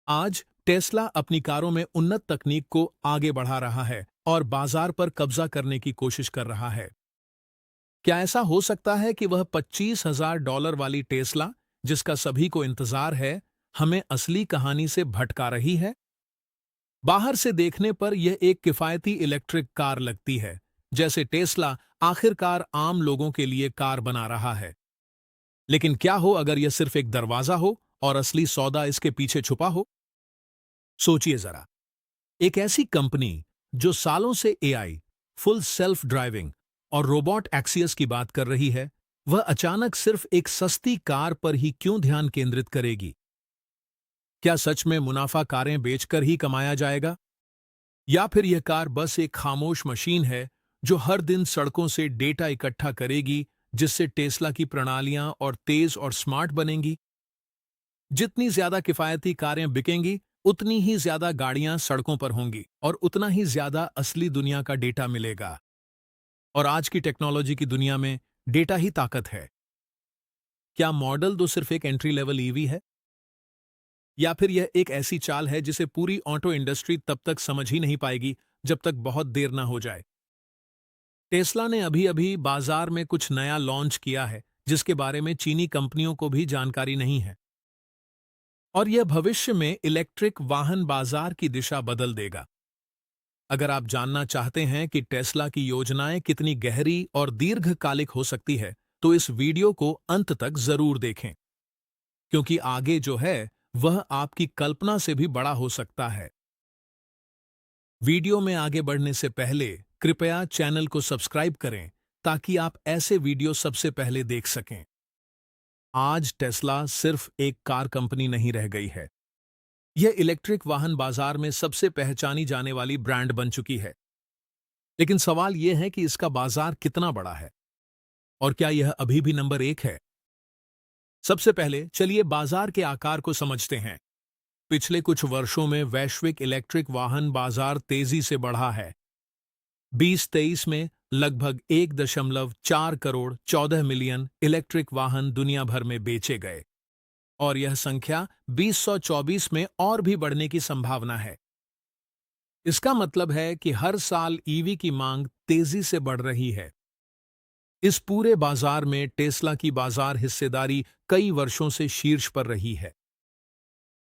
आज टेस्ला अपनी कारों में उन्नत तकनीक को आगे बढ़ा रहा है और बाजार पर कब्जा करने की कोशिश कर रहा है। क्या ऐसा हो सकता है कि वह $25,000 वाली टेस्ला, जिसका सभी को इंतजार है, हमें असली कहानी से भटका रही है? बाहर से देखने पर यह एक किफायती इलेक्ट्रिक कार लगती है, जैसे टेस्ला आखिरकार आम लोगों के लिए कार बना रहा है। लेकिन क्या हो अगर यह सिर्फ एक दरवाजा हो और असली सौदा इसके पीछे छुपा हो? सोचिए जरा, एक ऐसी कंपनी जो सालों से एआई, फुल सेल्फ ड्राइविंग और रोबोट एक्सियस की बात कर रही है, वह अचानक सिर्फ एक सस्ती कार पर ही क्यों ध्यान केंद्रित करेगी? क्या सच में मुनाफा कारें बेचकर ही कमाया जाएगा? या फिर यह कार बस एक खामोश मशीन है जो हर दिन सड़कों से डेटा इकट्ठा करेगी, जिससे टेस्ला की प्रणालियां और तेज और स्मार्ट बनेंगी? जितनी ज्यादा किफायती कारें बिकेंगी, उतनी ही ज्यादा गाड़ियां सड़कों पर होंगी और उतना ही ज्यादा असली दुनिया का डेटा मिलेगा। और आज की टेक्नोलॉजी की दुनिया में डेटा ही ताकत है। क्या मॉडल 2 सिर्फ एक एंट्री लेवल ईवी है? या फिर यह एक ऐसी चाल है जिसे पूरी ऑटो इंडस्ट्री तब तक समझ ही नहीं पाएगी जब तक बहुत देर ना हो जाए? टेस्ला ने अभी अभी बाजार में कुछ नया लॉन्च किया है, जिसके बारे में चीनी कंपनियों को भी जानकारी नहीं है। और यह भविष्य में इलेक्ट्रिक वाहन बाजार की दिशा बदल देगा। अगर आप जानना चाहते हैं कि टेस्ला की योजनाएं कितनी गहरी और दीर्घकालिक हो सकती है, तो इस वीडियो को अंत तक जरूर देखें, क्योंकि आगे जो है वह आपकी कल्पना से भी बड़ा हो सकता है। वीडियो में आगे बढ़ने से पहले कृपया चैनल को सब्सक्राइब करें ताकि आप ऐसे वीडियो सबसे पहले देख सकें। आज टेस्ला सिर्फ एक कार कंपनी नहीं रह गई है। यह इलेक्ट्रिक वाहन बाजार में सबसे पहचानी जाने वाली ब्रांड बन चुकी है। लेकिन सवाल यह है कि इसका बाजार कितना बड़ा है और क्या यह अभी भी नंबर 1 है? सबसे पहले चलिए बाजार के आकार को समझते हैं। पिछले कुछ वर्षों में वैश्विक इलेक्ट्रिक वाहन बाजार तेजी से बढ़ा है। 2023 में लगभग 1.4 करोड़ 14 मिलियन इलेक्ट्रिक वाहन दुनिया भर में बेचे गए और यह संख्या 2024 में और भी बढ़ने की संभावना है। इसका मतलब है कि हर साल ईवी की मांग तेजी से बढ़ रही है। इस पूरे बाजार में टेस्ला की बाजार हिस्सेदारी कई वर्षों से शीर्ष पर रही है।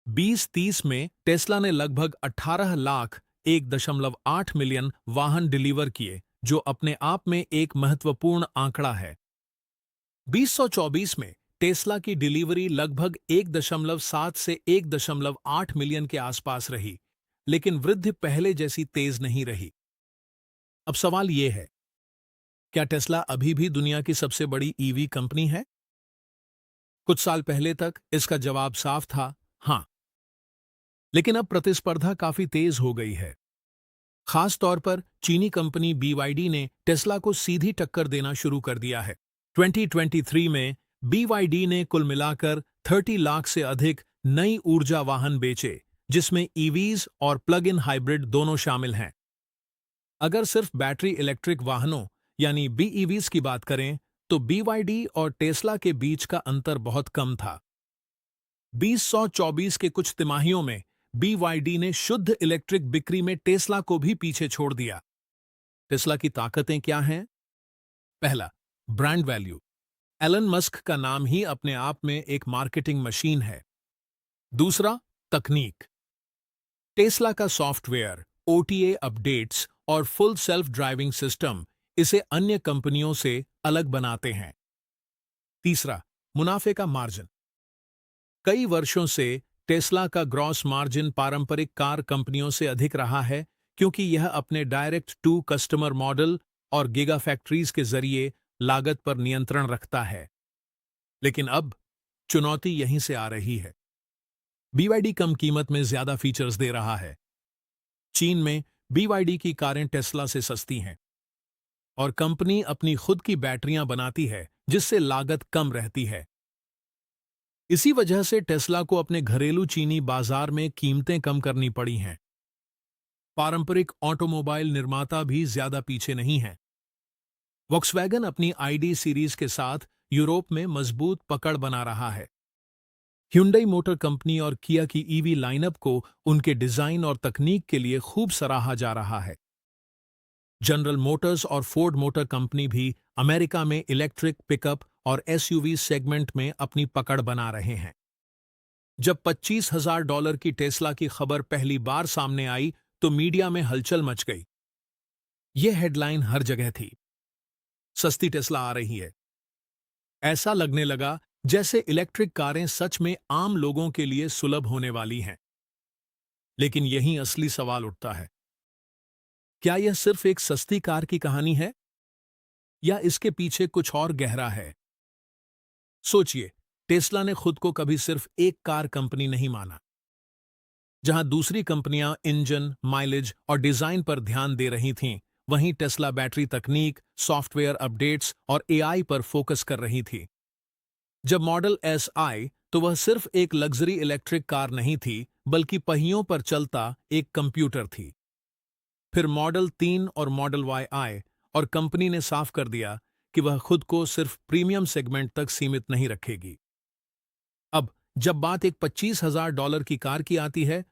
2030 में टेस्ला ने लगभग 18 लाख 1.8 मिलियन वाहन डिलीवर किए, जो अपने आप में एक महत्वपूर्ण आंकड़ा है। 2024 में टेस्ला की डिलीवरी लगभग 1.7 से 1.8 मिलियन के आसपास रही, लेकिन वृद्धि पहले जैसी तेज नहीं रही। अब सवाल यह है, क्या टेस्ला अभी भी दुनिया की सबसे बड़ी ईवी कंपनी है? कुछ साल पहले तक इसका जवाब साफ था, हां। लेकिन अब प्रतिस्पर्धा काफी तेज हो गई है। खास तौर पर चीनी कंपनी BYD ने टेस्ला को सीधी टक्कर देना शुरू कर दिया है। 2023 में BYD ने कुल मिलाकर 30 लाख से अधिक नई ऊर्जा वाहन बेचे, जिसमें ईवीज और प्लग इन हाइब्रिड दोनों शामिल हैं। अगर सिर्फ बैटरी इलेक्ट्रिक वाहनों यानी BEVs की बात करें, तो BYD और टेस्ला के बीच का अंतर बहुत कम था। 2024 के कुछ तिमाहियों में BYD ने शुद्ध इलेक्ट्रिक बिक्री में टेस्ला को भी पीछे छोड़ दिया। टेस्ला की ताकतें क्या हैं? पहला, ब्रांड वैल्यू। एलन मस्क का नाम ही अपने आप में एक मार्केटिंग मशीन है। दूसरा, तकनीक। टेस्ला का सॉफ्टवेयर, OTA अपडेट्स और फुल सेल्फ ड्राइविंग सिस्टम इसे अन्य कंपनियों से अलग बनाते हैं। तीसरा, मुनाफे का मार्जिन। कई वर्षों से टेस्ला का ग्रॉस मार्जिन पारंपरिक कार कंपनियों से अधिक रहा है, क्योंकि यह अपने डायरेक्ट टू कस्टमर मॉडल और गिगा फैक्ट्रीज के जरिए लागत पर नियंत्रण रखता है। लेकिन अब चुनौती यहीं से आ रही है। BYD कम कीमत में ज्यादा फीचर्स दे रहा है। चीन में BYD की कारें टेस्ला से सस्ती हैं और कंपनी अपनी खुद की बैटरियां बनाती है, जिससे लागत कम रहती है। इसी वजह से टेस्ला को अपने घरेलू चीनी बाजार में कीमतें कम करनी पड़ी हैं। पारंपरिक ऑटोमोबाइल निर्माता भी ज्यादा पीछे नहीं हैं। वॉक्सवैगन अपनी ID सीरीज के साथ यूरोप में मजबूत पकड़ बना रहा है। Hyundai मोटर कंपनी और किया की ईवी लाइनअप को उनके डिजाइन और तकनीक के लिए खूब सराहा जा रहा है। जनरल मोटर्स और फोर्ड मोटर कंपनी भी अमेरिका में इलेक्ट्रिक पिकअप और एसयूवी सेगमेंट में अपनी पकड़ बना रहे हैं। जब $25,000 की टेस्ला की खबर पहली बार सामने आई तो मीडिया में हलचल मच गई। यह हेडलाइन हर जगह थी, सस्ती टेस्ला आ रही है। ऐसा लगने लगा जैसे इलेक्ट्रिक कारें सच में आम लोगों के लिए सुलभ होने वाली हैं। लेकिन यहीं असली सवाल उठता है, क्या यह सिर्फ एक सस्ती कार की कहानी है या इसके पीछे कुछ और गहरा है? सोचिए, टेस्ला ने खुद को कभी सिर्फ एक कार कंपनी नहीं माना। जहां दूसरी कंपनियां इंजन, माइलेज और डिजाइन पर ध्यान दे रही थीं, वहीं टेस्ला बैटरी तकनीक, सॉफ्टवेयर अपडेट्स और एआई पर फोकस कर रही थी। जब मॉडल एस आई तो वह सिर्फ एक लग्जरी इलेक्ट्रिक कार नहीं थी, बल्कि पहियों पर चलता एक कंप्यूटर थी। फिर मॉडल 3 और मॉडल वाई आए और कंपनी ने साफ कर दिया कि वह खुद को सिर्फ प्रीमियम सेगमेंट तक सीमित नहीं रखेगी। अब जब बात एक $25,000 की कार की आती है,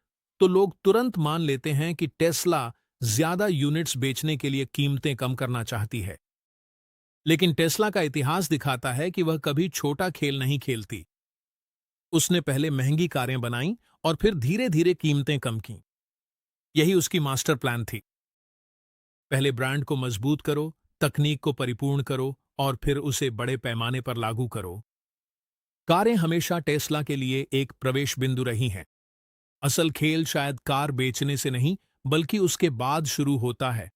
तो लोग तुरंत मान लेते हैं कि टेस्ला ज्यादा यूनिट्स बेचने के लिए कीमतें कम करना चाहती है। लेकिन टेस्ला का इतिहास दिखाता है कि वह कभी छोटा खेल नहीं खेलती। उसने पहले महंगी कारें बनाईं और फिर धीरे धीरे कीमतें कम कीं। यही उसकी मास्टर प्लान थी। पहले ब्रांड को मजबूत करो, तकनीक को परिपूर्ण करो और फिर उसे बड़े पैमाने पर लागू करो। कारें हमेशा टेस्ला के लिए एक प्रवेश बिंदु रही हैं। असल खेल शायद कार बेचने से नहीं, बल्कि उसके बाद शुरू होता है।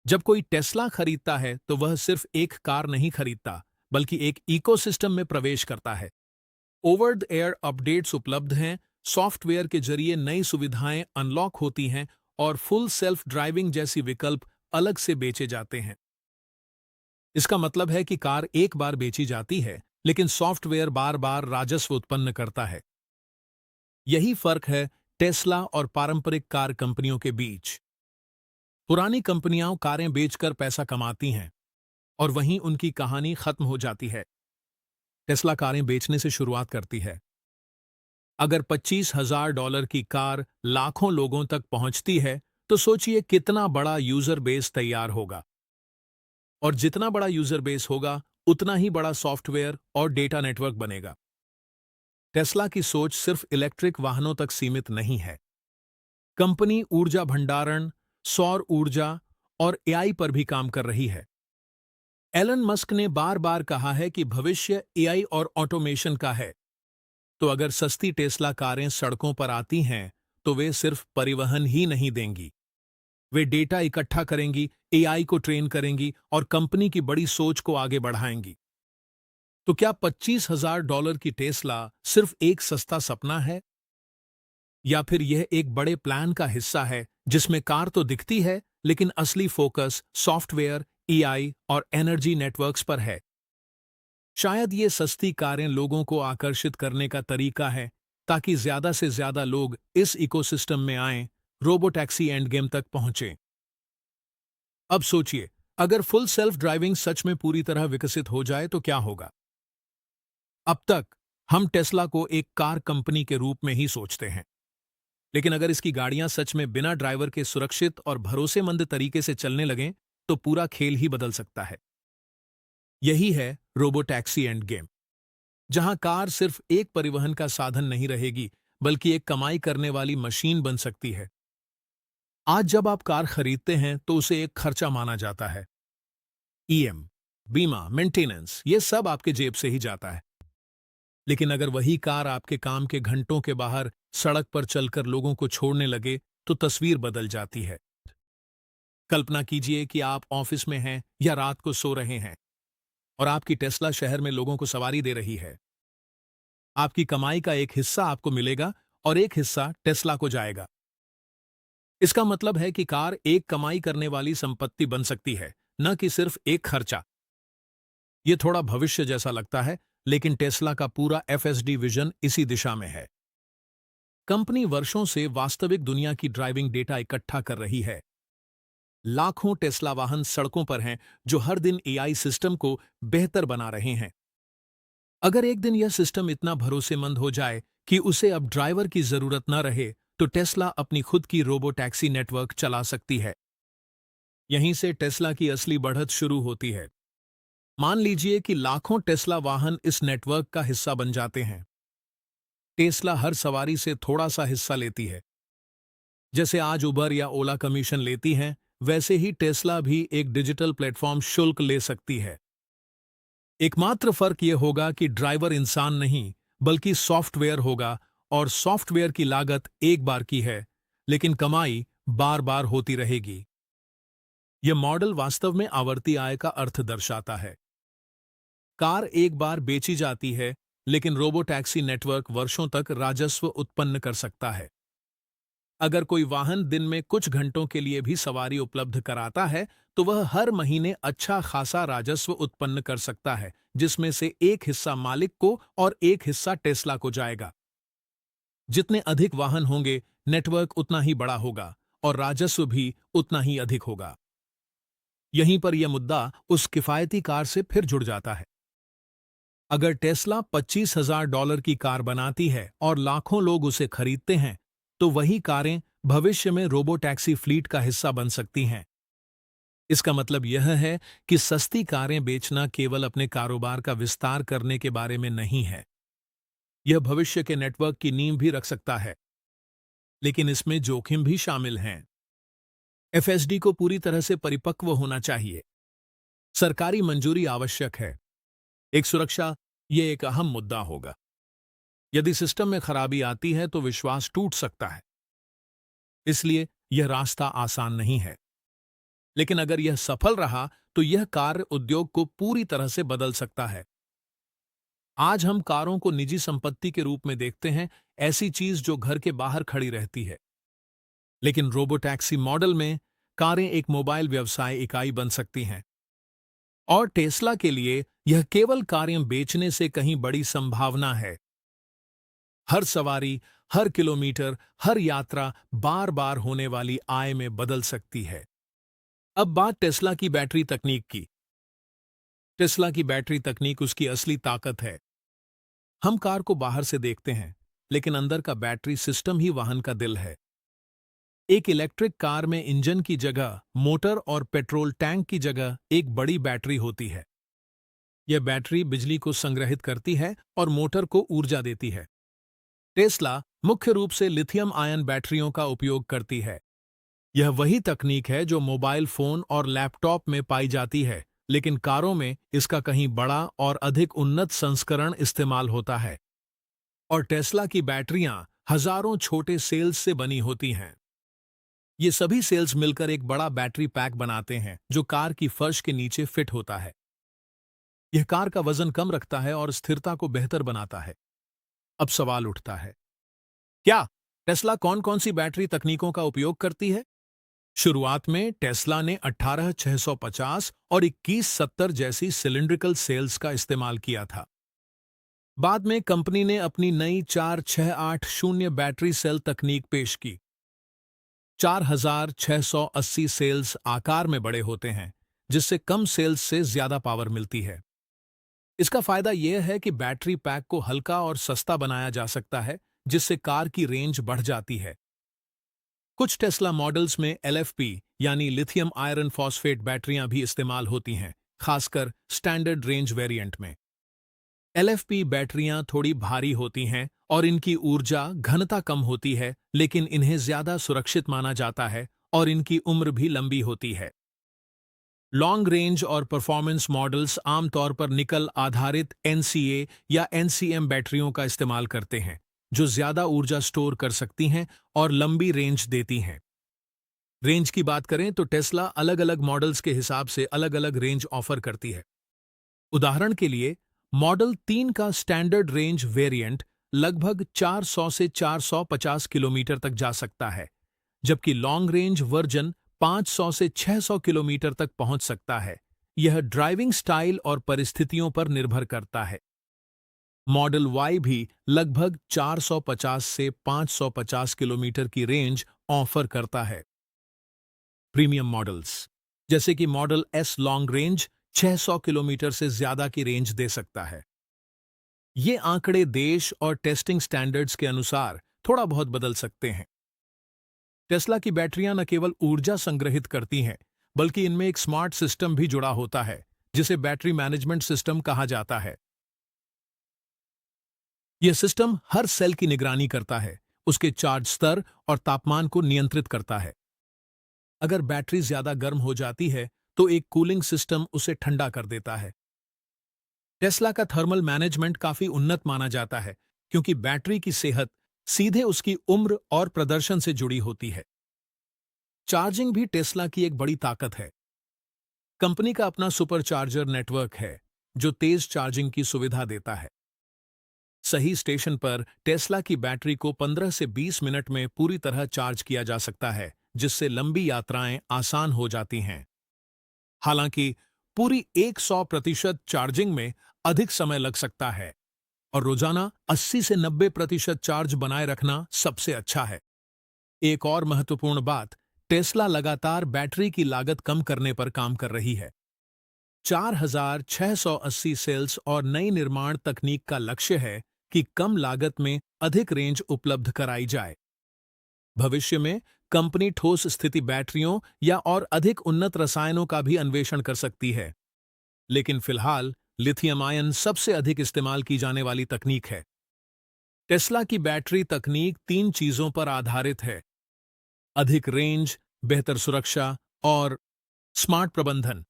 जब कोई टेस्ला खरीदता है तो वह सिर्फ एक कार नहीं खरीदता, बल्कि एक इकोसिस्टम में प्रवेश करता है। ओवर द एयर अपडेट्स उपलब्ध हैं, सॉफ्टवेयर के जरिए नई सुविधाएं अनलॉक होती हैं और फुल सेल्फ ड्राइविंग जैसी विकल्प अलग से बेचे जाते हैं। इसका मतलब है कि कार एक बार बेची जाती है, लेकिन सॉफ्टवेयर बार बार राजस्व उत्पन्न करता है। यही फर्क है टेस्ला और पारंपरिक कार कंपनियों के बीच। पुरानी कंपनियां कारें बेचकर पैसा कमाती हैं और वहीं उनकी कहानी खत्म हो जाती है। टेस्ला कारें बेचने से शुरुआत करती है। अगर $25,000 की कार लाखों लोगों तक पहुंचती है, तो सोचिए कितना बड़ा यूजर बेस तैयार होगा। और जितना बड़ा यूजर बेस होगा, उतना ही बड़ा सॉफ्टवेयर और डेटा नेटवर्क बनेगा। टेस्ला की सोच सिर्फ इलेक्ट्रिक वाहनों तक सीमित नहीं है। कंपनी ऊर्जा भंडारण, सौर ऊर्जा और एआई पर भी काम कर रही है। एलन मस्क ने बार बार कहा है कि भविष्य एआई और ऑटोमेशन का है। तो अगर सस्ती टेस्ला कारें सड़कों पर आती हैं, तो वे सिर्फ परिवहन ही नहीं देंगी। वे डेटा इकट्ठा करेंगी, एआई को ट्रेन करेंगी और कंपनी की बड़ी सोच को आगे बढ़ाएंगी। तो क्या $25,000 की टेस्ला सिर्फ एक सस्ता सपना है? या फिर यह एक बड़े प्लान का हिस्सा है जिसमें कार तो दिखती है, लेकिन असली फोकस सॉफ्टवेयर, एआई और एनर्जी नेटवर्क्स पर है? शायद ये सस्ती कारें लोगों को आकर्षित करने का तरीका है, ताकि ज्यादा से ज्यादा लोग इस इकोसिस्टम में आएं, रोबोटैक्सी एंड गेम तक पहुंचें। अब सोचिए, अगर फुल सेल्फ ड्राइविंग सच में पूरी तरह विकसित हो जाए तो क्या होगा? अब तक हम टेस्ला को एक कार कंपनी के रूप में ही सोचते हैं, लेकिन अगर इसकी गाड़ियां सच में बिना ड्राइवर के सुरक्षित और भरोसेमंद तरीके से चलने लगें, तो पूरा खेल ही बदल सकता है। यही है रोबोटैक्सी एंड गेम, जहां कार सिर्फ एक परिवहन का साधन नहीं रहेगी, बल्कि एक कमाई करने वाली मशीन बन सकती है। आज जब आप कार खरीदते हैं तो उसे एक खर्चा माना जाता है। ईएम, बीमा, मेंटेनेंस, ये सब आपके जेब से ही जाता है। लेकिन अगर वही कार आपके काम के घंटों के बाहर सड़क पर चलकर लोगों को छोड़ने लगे, तो तस्वीर बदल जाती है। कल्पना कीजिए कि आप ऑफिस में हैं या रात को सो रहे हैं और आपकी टेस्ला शहर में लोगों को सवारी दे रही है। आपकी कमाई का एक हिस्सा आपको मिलेगा और एक हिस्सा टेस्ला को जाएगा। इसका मतलब है कि कार एक कमाई करने वाली संपत्ति बन सकती है, न कि सिर्फ एक खर्चा। ये थोड़ा भविष्य जैसा लगता है, लेकिन टेस्ला का पूरा एफएसडी विजन इसी दिशा में है। कंपनी वर्षों से वास्तविक दुनिया की ड्राइविंग डेटा इकट्ठा कर रही है। लाखों टेस्ला वाहन सड़कों पर हैं जो हर दिन एआई सिस्टम को बेहतर बना रहे हैं। अगर एक दिन यह सिस्टम इतना भरोसेमंद हो जाए कि उसे अब ड्राइवर की जरूरत न रहे, तो टेस्ला अपनी खुद की रोबो टैक्सी नेटवर्क चला सकती है। यहीं से टेस्ला की असली बढ़त शुरू होती है। मान लीजिए कि लाखों टेस्ला वाहन इस नेटवर्क का हिस्सा बन जाते हैं। टेस्ला हर सवारी से थोड़ा सा हिस्सा लेती है। जैसे आज उबर या ओला कमीशन लेती हैं, वैसे ही टेस्ला भी एक डिजिटल प्लेटफॉर्म शुल्क ले सकती है। एकमात्र फर्क यह होगा कि ड्राइवर इंसान नहीं, बल्कि सॉफ्टवेयर होगा, और सॉफ्टवेयर की लागत एक बार की है, लेकिन कमाई बार बार होती रहेगी। यह मॉडल वास्तव में आवर्ती आय का अर्थ दर्शाता है। कार एक बार बेची जाती है, लेकिन रोबोटैक्सी नेटवर्क वर्षों तक राजस्व उत्पन्न कर सकता है। अगर कोई वाहन दिन में कुछ घंटों के लिए भी सवारी उपलब्ध कराता है, तो वह हर महीने अच्छा खासा राजस्व उत्पन्न कर सकता है, जिसमें से एक हिस्सा मालिक को और एक हिस्सा टेस्ला को जाएगा। जितने अधिक वाहन होंगे, नेटवर्क उतना ही बड़ा होगा और राजस्व भी उतना ही अधिक होगा। यहीं पर यह मुद्दा उस किफायती कार से फिर जुड़ जाता है। अगर टेस्ला $25,000 की कार बनाती है और लाखों लोग उसे खरीदते हैं, तो वही कारें भविष्य में रोबोटैक्सी फ्लीट का हिस्सा बन सकती हैं। इसका मतलब यह है कि सस्ती कारें बेचना केवल अपने कारोबार का विस्तार करने के बारे में नहीं है। यह भविष्य के नेटवर्क की नींव भी रख सकता है। लेकिन इसमें जोखिम भी शामिल हैं। एफएसडी को पूरी तरह से परिपक्व होना चाहिए। सरकारी मंजूरी आवश्यक है। एक सुरक्षा, ये एक अहम मुद्दा होगा। यदि सिस्टम में खराबी आती है तो विश्वास टूट सकता है। इसलिए यह रास्ता आसान नहीं है। लेकिन अगर यह सफल रहा, तो यह कार उद्योग को पूरी तरह से बदल सकता है। आज हम कारों को निजी संपत्ति के रूप में देखते हैं, ऐसी चीज जो घर के बाहर खड़ी रहती है। लेकिन रोबोटैक्सी मॉडल में कारें एक मोबाइल व्यवसाय इकाई बन सकती हैं। और टेस्ला के लिए यह केवल कारें बेचने से कहीं बड़ी संभावना है। हर सवारी, हर किलोमीटर, हर यात्रा बार बार होने वाली आय में बदल सकती है। अब बात टेस्ला की बैटरी तकनीक की। टेस्ला की बैटरी तकनीक उसकी असली ताकत है। हम कार को बाहर से देखते हैं, लेकिन अंदर का बैटरी सिस्टम ही वाहन का दिल है। एक इलेक्ट्रिक कार में इंजन की जगह मोटर और पेट्रोल टैंक की जगह एक बड़ी बैटरी होती है। यह बैटरी बिजली को संग्रहित करती है और मोटर को ऊर्जा देती है। टेस्ला मुख्य रूप से लिथियम आयन बैटरियों का उपयोग करती है। यह वही तकनीक है जो मोबाइल फोन और लैपटॉप में पाई जाती है, लेकिन कारों में इसका कहीं बड़ा और अधिक उन्नत संस्करण इस्तेमाल होता है। और टेस्ला की बैटरियां हजारों छोटे सेल्स से बनी होती हैं। ये सभी सेल्स मिलकर एक बड़ा बैटरी पैक बनाते हैं, जो कार की फर्श के नीचे फिट होता है। यह कार का वजन कम रखता है और स्थिरता को बेहतर बनाता है। अब सवाल उठता है, क्या टेस्ला कौन कौन सी बैटरी तकनीकों का उपयोग करती है? शुरुआत में टेस्ला ने 18650 और 2170 जैसी सिलिंड्रिकल सेल्स का इस्तेमाल किया था। बाद में कंपनी ने अपनी नई 4680 बैटरी सेल तकनीक पेश की। 4680 सेल्स आकार में बड़े होते हैं, जिससे कम सेल्स से ज्यादा पावर मिलती है। इसका फायदा यह है कि बैटरी पैक को हल्का और सस्ता बनाया जा सकता है, जिससे कार की रेंज बढ़ जाती है। कुछ टेस्ला मॉडल्स में एलएफपी यानी लिथियम आयरन फॉस्फेट बैटरियां भी इस्तेमाल होती हैं, खासकर स्टैंडर्ड रेंज वेरिएंट में। एलएफपी बैटरियां थोड़ी भारी होती हैं और इनकी ऊर्जा घनता कम होती है, लेकिन इन्हें ज्यादा सुरक्षित माना जाता है और इनकी उम्र भी लंबी होती है। लॉन्ग रेंज और परफॉर्मेंस मॉडल्स आमतौर पर निकल आधारित एनसीए या एनसीएम बैटरियों का इस्तेमाल करते हैं, जो ज्यादा ऊर्जा स्टोर कर सकती हैं और लंबी रेंज देती हैं। रेंज की बात करें तो टेस्ला अलग अलग मॉडल्स के हिसाब से अलग अलग रेंज ऑफर करती है। उदाहरण के लिए, मॉडल 3 का स्टैंडर्ड रेंज वेरिएंट लगभग 400 से 450 किलोमीटर तक जा सकता है, जबकि लॉन्ग रेंज वर्जन 500 से 600 किलोमीटर तक पहुंच सकता है। यह ड्राइविंग स्टाइल और परिस्थितियों पर निर्भर करता है। मॉडल वाई भी लगभग 450 से 550 किलोमीटर की रेंज ऑफर करता है। प्रीमियम मॉडल्स जैसे कि model S long range 600 kilometre से ज्यादा की रेंज दे सकता है। ये आंकड़े देश और टेस्टिंग स्टैंडर्ड्स के अनुसार थोड़ा बहुत बदल सकते हैं। टेस्ला की बैटरियां न केवल ऊर्जा संग्रहित करती हैं, बल्कि इनमें एक स्मार्ट सिस्टम भी जुड़ा होता है, जिसे बैटरी मैनेजमेंट सिस्टम कहा जाता है। यह सिस्टम हर सेल की निगरानी करता है, उसके चार्ज स्तर और तापमान को नियंत्रित करता है। अगर बैटरी ज्यादा गर्म हो जाती है, तो एक कूलिंग सिस्टम उसे ठंडा कर देता है। टेस्ला का थर्मल मैनेजमेंट काफी उन्नत माना जाता है, क्योंकि बैटरी की सेहत सीधे उसकी उम्र और प्रदर्शन से जुड़ी होती है। चार्जिंग भी टेस्ला की एक बड़ी ताकत है। कंपनी का अपना सुपरचार्जर नेटवर्क है, जो तेज चार्जिंग की सुविधा देता है। सही स्टेशन पर टेस्ला की बैटरी को 15 से 20 मिनट में पूरी तरह चार्ज किया जा सकता है, जिससे लंबी यात्राएं आसान हो जाती हैं। हालांकि पूरी 100% चार्जिंग में अधिक समय लग सकता है, और रोजाना 80 से 90% चार्ज बनाए रखना सबसे अच्छा है। एक और महत्वपूर्ण बात, टेस्ला लगातार बैटरी की लागत कम करने पर काम कर रही है। 4680 सेल्स और नई निर्माण तकनीक का लक्ष्य है कि कम लागत में अधिक रेंज उपलब्ध कराई जाए। भविष्य में कंपनी ठोस स्थिति बैटरियों या और अधिक उन्नत रसायनों का भी अन्वेषण कर सकती है, लेकिन फिलहाल लिथियम आयन सबसे अधिक इस्तेमाल की जाने वाली तकनीक है। टेस्ला की बैटरी तकनीक 3 चीजों पर आधारित है: अधिक रेंज, बेहतर सुरक्षा और स्मार्ट प्रबंधन।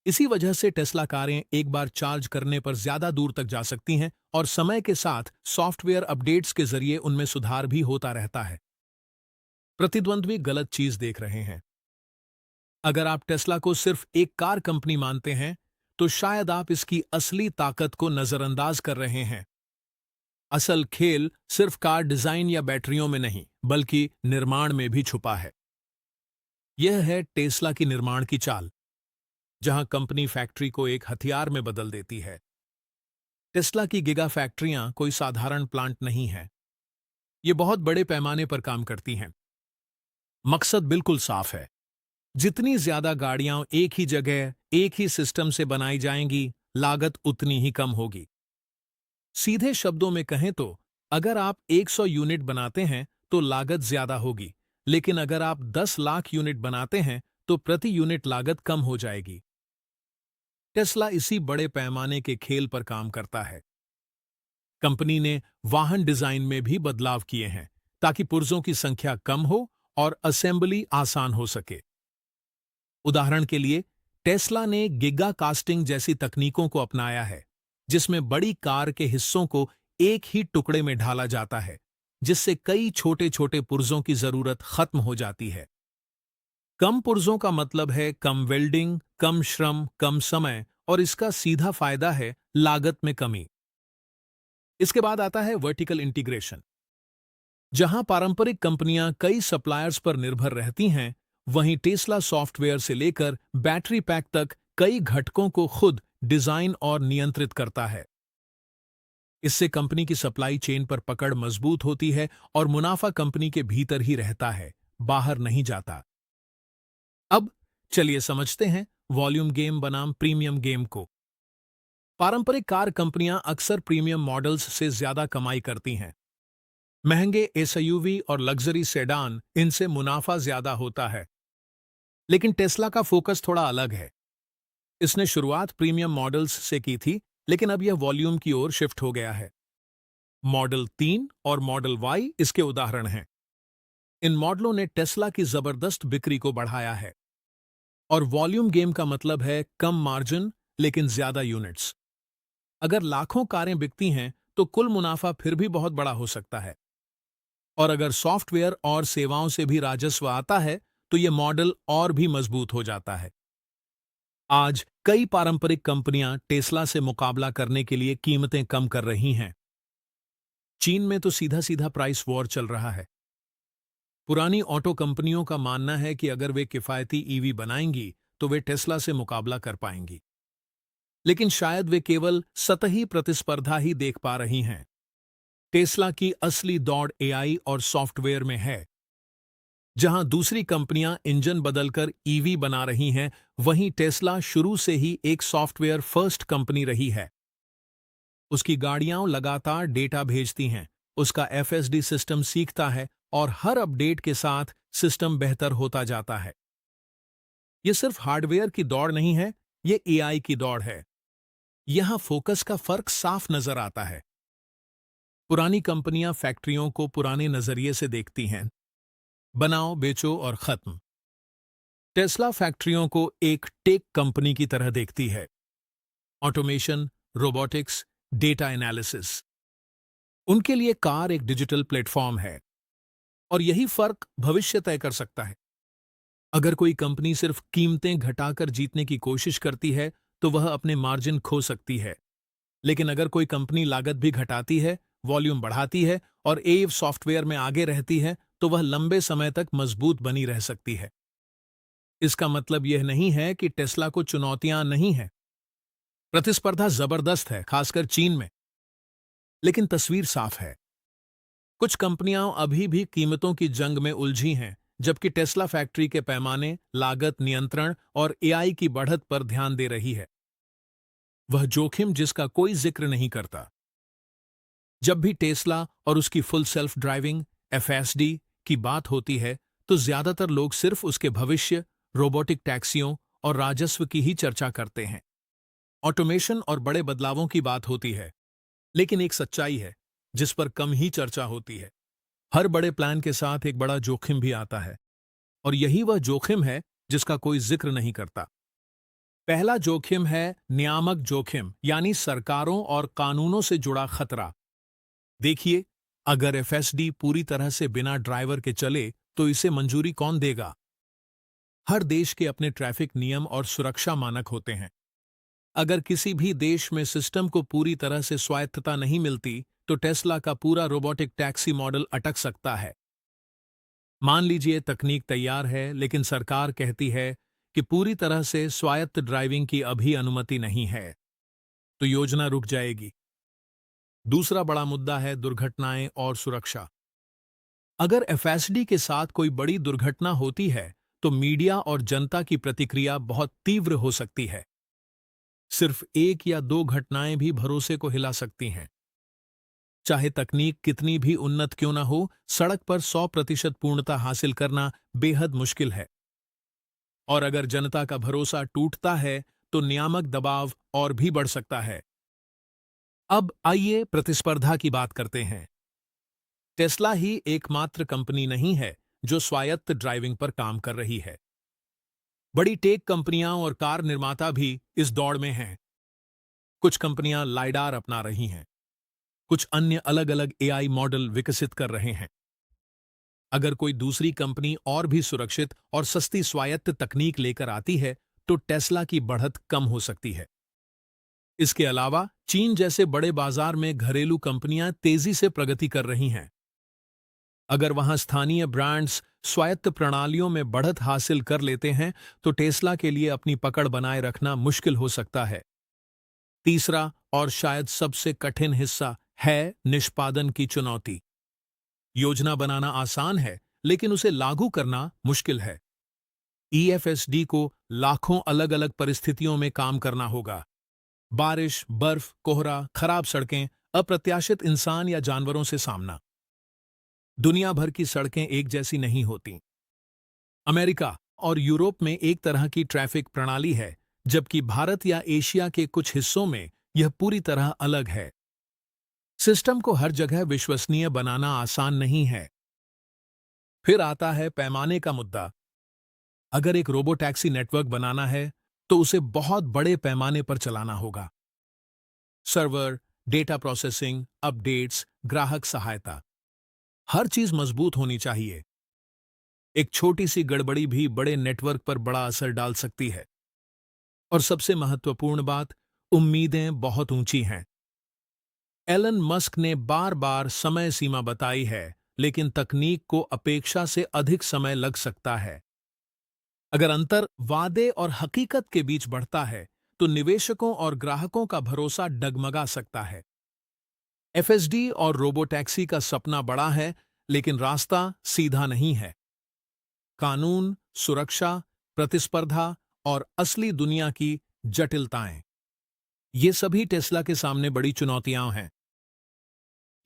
इसी वजह से टेस्ला कारें एक बार चार्ज करने पर ज्यादा दूर तक जा सकती हैं, और समय के साथ सॉफ्टवेयर अपडेट्स के जरिए उनमें सुधार भी होता रहता है। प्रतिद्वंद्वी गलत चीज देख रहे हैं। अगर आप टेस्ला को सिर्फ एक कार कंपनी मानते हैं, तो शायद आप इसकी असली ताकत को नजरअंदाज कर रहे हैं। असल खेल सिर्फ कार डिजाइन या बैटरियों में नहीं, बल्कि निर्माण में भी छुपा है। यह है टेस्ला की निर्माण की चाल, जहां कंपनी फैक्ट्री को एक हथियार में बदल देती है। टेस्ला की गिगा फैक्ट्रियां कोई साधारण प्लांट नहीं है। ये बहुत बड़े पैमाने पर काम करती हैं। मकसद बिल्कुल साफ है: जितनी ज्यादा गाड़ियां एक ही जगह, एक ही सिस्टम से बनाई जाएंगी, लागत उतनी ही कम होगी। सीधे शब्दों में कहें तो, अगर आप 100 यूनिट बनाते हैं तो लागत ज्यादा होगी, लेकिन अगर आप 10 लाख यूनिट बनाते हैं तो प्रति यूनिट लागत कम हो जाएगी। टेस्ला इसी बड़े पैमाने के खेल पर काम करता है। कंपनी ने वाहन डिजाइन में भी बदलाव किए हैं, ताकि पुर्जों की संख्या कम हो और असेंबली आसान हो सके। उदाहरण के लिए, टेस्ला ने गिगा कास्टिंग जैसी तकनीकों को अपनाया है, जिसमें बड़ी कार के हिस्सों को एक ही टुकड़े में ढाला जाता है, जिससे कई छोटे छोटे पुर्जों की जरूरत खत्म हो जाती है। कम पुर्जों का मतलब है कम वेल्डिंग, कम श्रम, कम समय, और इसका सीधा फायदा है लागत में कमी। इसके बाद आता है वर्टिकल इंटीग्रेशन। जहां पारंपरिक कंपनियां कई सप्लायर्स पर निर्भर रहती हैं, वहीं टेस्ला सॉफ्टवेयर से लेकर बैटरी पैक तक कई घटकों को खुद डिजाइन और नियंत्रित करता है। इससे कंपनी की सप्लाई चेन पर पकड़ मजबूत होती है और मुनाफा कंपनी के भीतर ही रहता है, बाहर नहीं जाता। अब चलिए समझते हैं वॉल्यूम गेम बनाम प्रीमियम गेम को। पारंपरिक कार कंपनियां अक्सर प्रीमियम मॉडल्स से ज्यादा कमाई करती हैं। महंगे एसयूवी और लग्जरी सेडान, इनसे मुनाफा ज्यादा होता है। लेकिन टेस्ला का फोकस थोड़ा अलग है। इसने शुरुआत प्रीमियम मॉडल्स से की थी, लेकिन अब यह वॉल्यूम की ओर शिफ्ट हो गया है। मॉडल 3 और मॉडल वाई इसके उदाहरण हैं। इन मॉडलों ने टेस्ला की जबरदस्त बिक्री को बढ़ाया है। और वॉल्यूम गेम का मतलब है कम मार्जिन लेकिन ज्यादा यूनिट्स। अगर लाखों कारें बिकती हैं, तो कुल मुनाफा फिर भी बहुत बड़ा हो सकता है। और अगर सॉफ्टवेयर और सेवाओं से भी राजस्व आता है, तो यह मॉडल और भी मजबूत हो जाता है। आज कई पारंपरिक कंपनियां टेस्ला से मुकाबला करने के लिए कीमतें कम कर रही हैं। चीन में तो सीधा सीधा प्राइस वॉर चल रहा है। पुरानी ऑटो कंपनियों का मानना है कि अगर वे किफायती ईवी बनाएंगी, तो वे टेस्ला से मुकाबला कर पाएंगी। लेकिन शायद वे केवल सतही प्रतिस्पर्धा ही देख पा रही हैं। टेस्ला की असली दौड़ एआई और सॉफ्टवेयर में है। जहां दूसरी कंपनियां इंजन बदलकर ईवी बना रही हैं, वहीं टेस्ला शुरू से ही एक सॉफ्टवेयर फर्स्ट कंपनी रही है। उसकी गाड़ियां लगातार डेटा भेजती हैं, उसका एफएसडी सिस्टम सीखता है और हर अपडेट के साथ सिस्टम बेहतर होता जाता है। ये सिर्फ हार्डवेयर की दौड़ नहीं है, ये एआई की दौड़ है। यहां फोकस का फर्क साफ नजर आता है। पुरानी कंपनियां फैक्ट्रियों को पुराने नजरिए से देखती हैं, बनाओ, बेचो और खत्म। टेस्ला फैक्ट्रियों को एक टेक कंपनी की तरह देखती है। Automation, robotics, data analysis. उनके लिए कार एक डिजिटल प्लेटफॉर्म है और यही फर्क भविष्य तय कर सकता है। अगर कोई कंपनी सिर्फ कीमतें घटाकर जीतने की कोशिश करती है तो वह अपने मार्जिन खो सकती है। लेकिन अगर कोई कंपनी लागत भी घटाती है, वॉल्यूम बढ़ाती है और एआई सॉफ्टवेयर में आगे रहती है तो वह लंबे समय तक मजबूत बनी रह सकती है। इसका मतलब यह नहीं है कि टेस्ला को चुनौतियां नहीं हैं। प्रतिस्पर्धा जबरदस्त है, खासकर चीन में। लेकिन तस्वीर साफ है। कुछ कंपनियां अभी भी कीमतों की जंग में उलझी हैं, जबकि टेस्ला फैक्ट्री के पैमाने, लागत नियंत्रण और एआई की बढ़त पर ध्यान दे रही है। वह जोखिम जिसका कोई जिक्र नहीं करता। जब भी टेस्ला और उसकी फुल सेल्फ ड्राइविंग एफएसडी की बात होती है तो ज्यादातर लोग सिर्फ उसके भविष्य, रोबोटिक टैक्सियों और राजस्व की ही चर्चा करते हैं। ऑटोमेशन और बड़े बदलावों की बात होती है, लेकिन एक सच्चाई है जिस पर कम ही चर्चा होती है। हर बड़े प्लान के साथ एक बड़ा जोखिम भी आता है और यही वह जोखिम है जिसका कोई जिक्र नहीं करता। पहला जोखिम है नियामक जोखिम, यानी सरकारों और कानूनों से जुड़ा खतरा। देखिए, अगर एफएसडी पूरी तरह से बिना ड्राइवर के चले तो इसे मंजूरी कौन देगा? हर देश के अपने ट्रैफिक नियम और सुरक्षा मानक होते हैं। अगर किसी भी देश में सिस्टम को पूरी तरह से स्वायत्तता नहीं मिलती तो टेस्ला का पूरा रोबोटिक टैक्सी मॉडल अटक सकता है। मान लीजिए तकनीक तैयार है, लेकिन सरकार कहती है कि पूरी तरह से स्वायत्त ड्राइविंग की अभी अनुमति नहीं है, तो योजना रुक जाएगी। दूसरा बड़ा मुद्दा है दुर्घटनाएं और सुरक्षा। अगर एफएसडी के साथ कोई बड़ी दुर्घटना होती है तो मीडिया और जनता की प्रतिक्रिया बहुत तीव्र हो सकती है। सिर्फ एक या दो घटनाएं भी भरोसे को हिला सकती हैं। चाहे तकनीक कितनी भी उन्नत क्यों ना हो, सड़क पर 100% पूर्णता हासिल करना बेहद मुश्किल है। और अगर जनता का भरोसा टूटता है तो नियामक दबाव और भी बढ़ सकता है। अब आइए प्रतिस्पर्धा की बात करते हैं। टेस्ला ही एकमात्र कंपनी नहीं है जो स्वायत्त ड्राइविंग पर काम कर रही है। बड़ी टेक कंपनियां और कार निर्माता भी इस दौड़ में हैं। कुछ कंपनियां लाइडार अपना रही हैं, कुछ अन्य अलग अलग एआई मॉडल विकसित कर रहे हैं। अगर कोई दूसरी कंपनी और भी सुरक्षित और सस्ती स्वायत्त तकनीक लेकर आती है तो टेस्ला की बढ़त कम हो सकती है। इसके अलावा चीन जैसे बड़े बाजार में घरेलू कंपनियां तेजी से प्रगति कर रही हैं। अगर वहां स्थानीय ब्रांड्स स्वायत्त प्रणालियों में बढ़त हासिल कर लेते हैं तो टेस्ला के लिए अपनी पकड़ बनाए रखना मुश्किल हो सकता है। तीसरा और शायद सबसे कठिन हिस्सा है निष्पादन की चुनौती। योजना बनाना आसान है, लेकिन उसे लागू करना मुश्किल है। ईएफएसडी को लाखों अलग अलग परिस्थितियों में काम करना होगा। बारिश, बर्फ, कोहरा, खराब सड़कें, अप्रत्याशित इंसान या जानवरों से सामना। दुनिया भर की सड़कें एक जैसी नहीं होती। अमेरिका और यूरोप में एक तरह की ट्रैफिक प्रणाली है, जबकि भारत या एशिया के कुछ हिस्सों में यह पूरी तरह अलग है। सिस्टम को हर जगह विश्वसनीय बनाना आसान नहीं है। फिर आता है पैमाने का मुद्दा। अगर एक रोबोटैक्सी नेटवर्क बनाना है तो उसे बहुत बड़े पैमाने पर चलाना होगा। सर्वर, डेटा प्रोसेसिंग, अपडेट्स, ग्राहक सहायता, हर चीज मजबूत होनी चाहिए। एक छोटी सी गड़बड़ी भी बड़े नेटवर्क पर बड़ा असर डाल सकती है। और सबसे महत्वपूर्ण बात, उम्मीदें बहुत ऊंची हैं। एलन मस्क ने बार बार समय सीमा बताई है, लेकिन तकनीक को अपेक्षा से अधिक समय लग सकता है। अगर अंतर वादे और हकीकत के बीच बढ़ता है तो निवेशकों और ग्राहकों का भरोसा डगमगा सकता है। एफएसडी और रोबोटैक्सी का सपना बड़ा है, लेकिन रास्ता सीधा नहीं है। कानून, सुरक्षा, प्रतिस्पर्धा और असली दुनिया की जटिलताएं ये सभी टेस्ला के सामने बड़ी चुनौतियां हैं।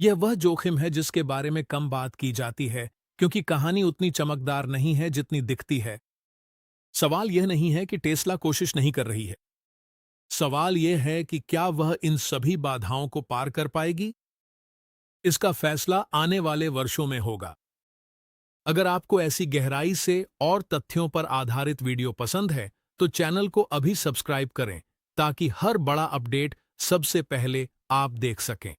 यह वह जोखिम है जिसके बारे में कम बात की जाती है, क्योंकि कहानी उतनी चमकदार नहीं है जितनी दिखती है। सवाल यह नहीं है कि टेस्ला कोशिश नहीं कर रही है। सवाल यह है कि क्या वह इन सभी बाधाओं को पार कर पाएगी? इसका फैसला आने वाले वर्षों में होगा। अगर आपको ऐसी गहराई से और तथ्यों पर आधारित वीडियो पसंद है, तो चैनल को अभी सब्सक्राइब करें ताकि हर बड़ा अपडेट सबसे पहले आप देख सकें।